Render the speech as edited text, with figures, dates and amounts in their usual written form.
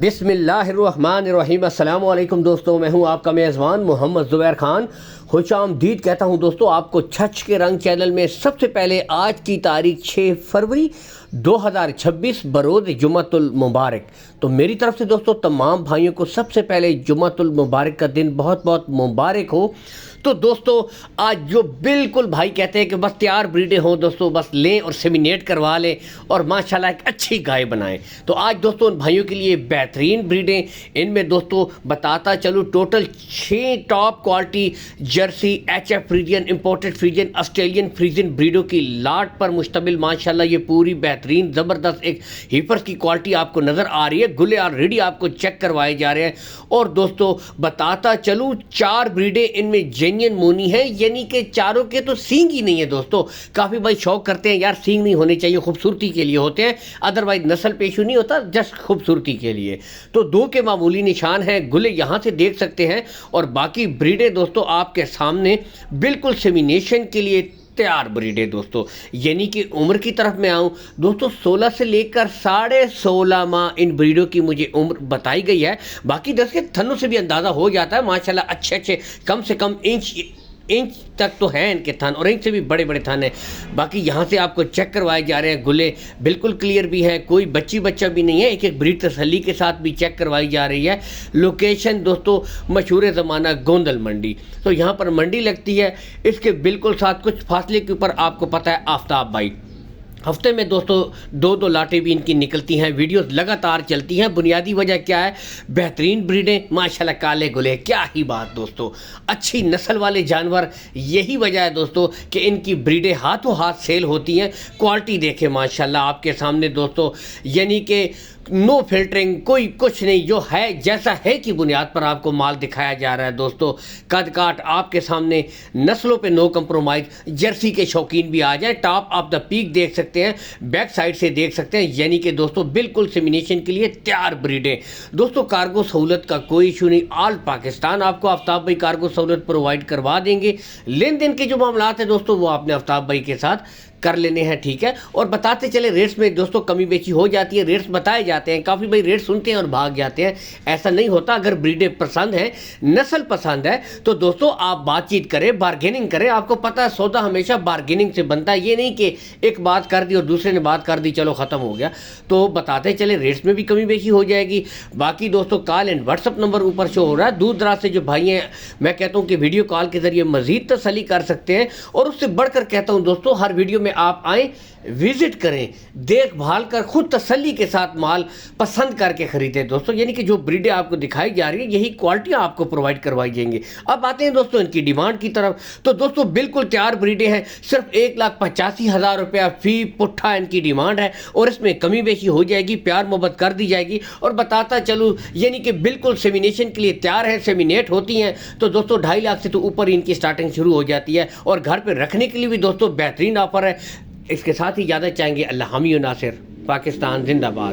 بسم اللہ الرحمن الرحیم۔ السلام علیکم دوستوں، میں ہوں آپ کا میزبان محمد زبیر خان۔ خوش آمدید کہتا ہوں دوستوں آپ کو چھچ کے رنگ چینل میں۔ سب سے پہلے آج کی تاریخ 6 فروری 2026 بروز جمعۃ المبارک۔ تو میری طرف سے دوستوں تمام بھائیوں کو سب سے پہلے جمعۃ المبارک کا دن بہت بہت مبارک ہو۔ تو دوستوں آج جو بالکل بھائی کہتے ہیں کہ بس تیار بریڈیں ہوں دوستوں، بس لیں اور سیمینیٹ کروا لیں اور ماشاءاللہ ایک اچھی گائے بنائیں، تو آج دوستوں ان بھائیوں کے لیے بہترین بریڈیں، ان میں دوستوں بتاتا چلوں total 6 top quality jersey H F friesian, imported friesian, Australian friesian بریڈوں کی لاٹ پر مشتمل ماشاءاللہ یہ پوری بہترین زبردست ایک ہیپرز کی کوالٹی آپ کو نظر آ رہی ہے۔ گلے آلریڈی آپ کو چیک کروائے جا رہے ہیں، اور دوستوں بتاتا چلوں 4 بریڈیں ان میں مونی ہے، یعنی کہ چاروں کے تو سینگ ہی نہیں ہے دوستوں۔ کافی بھائی شوق کرتے ہیں یار سینگ نہیں ہونے چاہیے، خوبصورتی کے لیے ہوتے ہیں، ادروائز نسل پیشو نہیں ہوتا، جسٹ خوبصورتی کے لیے۔ تو 2 کے معمولی نشان ہیں، گلے یہاں سے دیکھ سکتے ہیں، اور باقی بریڈیں دوستوں آپ کے سامنے بالکل سیمینیشن کے لیے تیار بریڈیں دوستوں۔ یعنی کہ عمر کی طرف میں آؤں دوستوں 16 سے لے کر 16.5 ماہ ان بریڈوں کی مجھے عمر بتائی گئی ہے۔ باقی دس کے تھنوں سے بھی اندازہ ہو جاتا ہے ماشاءاللہ، اچھے کم سے کم انچ تک تو ہیں ان کے تھن، اور انچ سے بھی بڑے تھن ہیں۔ باقی یہاں سے آپ کو چیک کروائے جا رہے ہیں، گلے بالکل کلیئر بھی ہیں، کوئی بچہ بھی نہیں ہے، ایک بریڈ تسلی کے ساتھ بھی چیک کروائی جا رہی ہے۔ لوکیشن دوستوں مشہور زمانہ گوندل منڈی، تو یہاں پر منڈی لگتی ہے، اس کے بالکل ساتھ کچھ فاصلے کے اوپر آپ کو پتہ ہے آفتاب بھائی ہفتے میں دوستوں 2 لاٹیں بھی ان کی نکلتی ہیں، ویڈیوز لگاتار چلتی ہیں۔ بنیادی وجہ کیا ہے؟ بہترین بریڈیں ماشاءاللہ، کالے گلے، کیا ہی بات دوستوں، اچھی نسل والے جانور، یہی وجہ ہے دوستوں کہ ان کی بریڈیں ہاتھوں ہاتھ سیل ہوتی ہیں۔ کوالٹی دیکھیں ماشاءاللہ آپ کے سامنے دوستوں، یعنی کہ نو فلٹرنگ، کوئی کچھ نہیں، جو ہے جیسا ہے کی بنیاد پر آپ کو مال دکھایا جا رہا ہے دوستوں۔ قد کاٹ آپ کے سامنے، نسلوں پہ نو کمپرومائز، جرسی کے شوقین بھی آ جائیں، ٹاپ آف دا پیک دیکھ سکتے ہیں، بیک سائڈ سے دیکھ سکتے ہیں، یعنی کہ دوستوں بالکل سیمینیشن کے لیے تیار بریڈیں دوستوں۔ کارگو سہولت کا کوئی ایشو نہیں، آل پاکستان آپ کو آفتاب بھائی کارگو سہولت پرووائڈ کروا دیں گے۔ لین دین کے جو معاملات ہیں دوستوں وہ آپ نے آفتاب بھائی کے ساتھ کر لینے ہیں، ٹھیک ہے۔ اور بتاتے چلے ریٹس میں دوستوں کمی بیشی ہو جاتی ہے، ریٹس بتائے جاتے ہیں، کافی بھائی ریٹ سنتے ہیں اور بھاگ جاتے ہیں، ایسا نہیں ہوتا۔ اگر بریڈیں پسند ہیں، نسل پسند ہے، تو دوستوں آپ بات چیت کریں، بارگیننگ کریں۔ آپ کو پتہ ہے سودا ہمیشہ بارگیننگ سے بنتا ہے، یہ نہیں کہ ایک بات کر دی اور دوسرے نے بات کر دی چلو ختم ہو گیا۔ تو بتاتے چلے ریٹس میں بھی کمی بیشی ہو جائے گی۔ باقی دوستوں call and what's up number اوپر شو ہو رہا ہے، دور دراز سے جو بھائی ہیں میں کہتا ہوں کہ ویڈیو کال کے ذریعے مزید تسلی کر سکتے ہیں، اور اس سے بڑھ کر کہتا ہوں دوستوں ہر ویڈیو میں آپ آئیں، وزٹ کریں، دیکھ بھال کر خود تسلی کے ساتھ مال پسند کر کے خریدیں دوستوں۔ یعنی کہ جو بریڈیں آپ کو دکھائی جا رہی ہیں یہی کوالٹیاں آپ کو پرووائڈ کروائی جائیں گے۔ اب آتے ہیں دوستوں ان کی ڈیمانڈ کی طرف، تو دوستوں بالکل تیار بریڈیں ہیں، صرف 1,85,000 روپیہ فی پٹھا ان کی ڈیمانڈ ہے، اور اس میں کمی بیشی ہو جائے گی، پیار محبت کر دی جائے گی۔ اور بتاتا چلوں یعنی کہ بالکل سیمینیشن کے لیے تیار ہے، سیمینیٹ ہوتی ہیں تو دوستوں 2.5 لاکھ سے تو اوپر ان کی سٹارٹنگ شروع ہو جاتی ہے، اور گھر پہ رکھنے کے لیے بھی دوستوں بہترین آفر ہے۔ اس کے ساتھ ہی اجازت چاہیں گے، اللہ حامی و ناصر، پاکستان زندہ باد۔